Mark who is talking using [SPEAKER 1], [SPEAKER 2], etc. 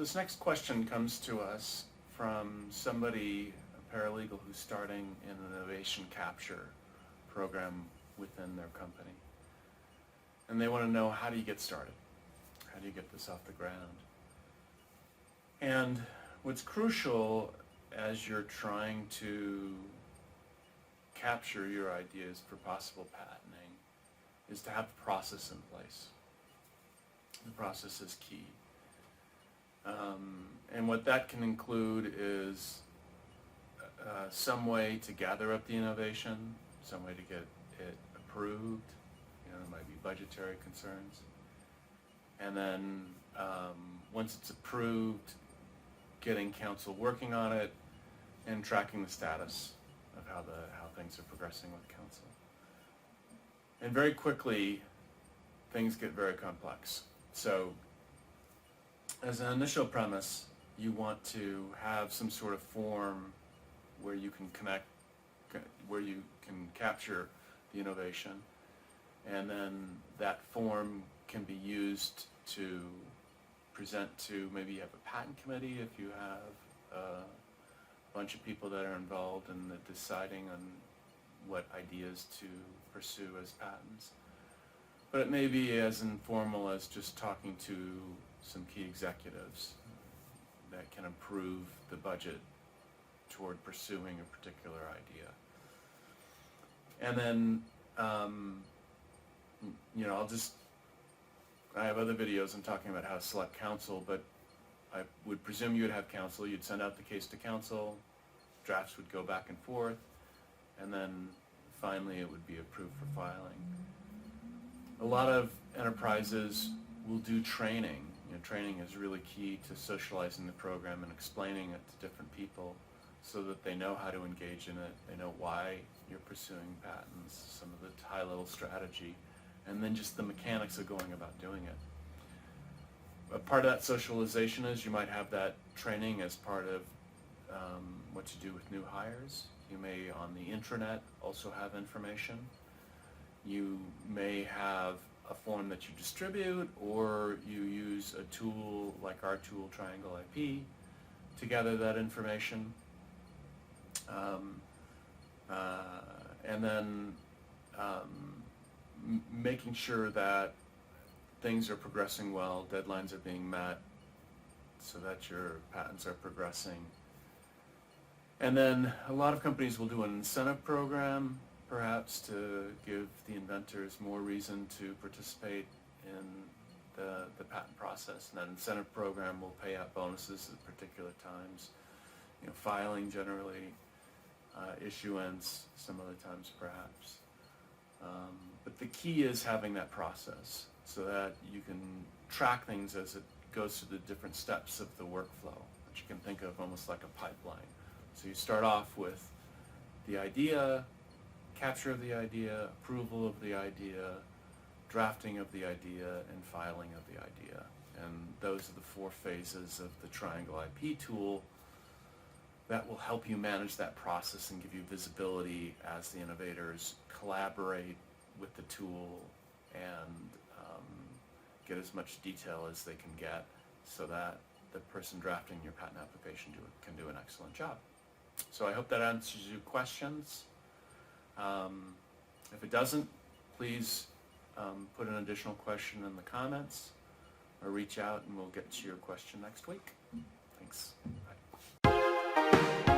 [SPEAKER 1] this next question comes to us from somebody, a paralegal who's starting an innovation capture program within their company. And they want to know, how do you get started? How do you get this off the ground? And what's crucial as you're trying to capture your ideas for possible patenting is to have a process in place. The process is key. And what that can include is some way to gather up the innovation, some way to get it approved. There might be budgetary concerns. And then once it's approved, getting counsel working on it and tracking the status of how things are progressing with counsel. And very quickly, things get very complex. So as an initial premise, you want to have some sort of form where you can where you can capture the innovation, and then that form can be used to present to, maybe you have a patent committee if you have a bunch of people that are involved in the deciding on what ideas to pursue as patents. But it may be as informal as just talking to some key executives that can improve the budget toward pursuing a particular idea. And then, I have other videos I'm talking about how to select counsel, but I would presume you would have counsel. You'd send out the case to counsel, drafts would go back and forth, and then finally it would be approved for filing. A lot of enterprises will do training. Training is really key to socializing the program and explaining it to different people so that they know how to engage in it, they know why you're pursuing patents, some of the high-level strategy, and then just the mechanics of going about doing it. A part of that socialization is you might have that training as part of what you do with new hires. You may, on the intranet, also have information. You may have a form that you distribute, or you use a tool like our tool, Triangle IP, to gather that information. And then making sure that things are progressing well, deadlines are being met, so that your patents are progressing. And then a lot of companies will do an incentive program, perhaps to give the inventors more reason to participate in the patent process. And that incentive program will pay out bonuses at particular times, filing generally, issuance some other times perhaps. But the key is having that process so that you can track things as it goes through the different steps of the workflow, that you can think of almost like a pipeline. So you start off with the idea, capture of the idea, approval of the idea, drafting of the idea, and filing of the idea. And those are the 4 phases of the Triangle IP tool that will help you manage that process and give you visibility as the innovators collaborate with the tool and get as much detail as they can get so that the person drafting your patent application can do an excellent job. So I hope that answers your questions. If it doesn't, please put an additional question in the comments or reach out and we'll get to your question next week. Thanks. Bye.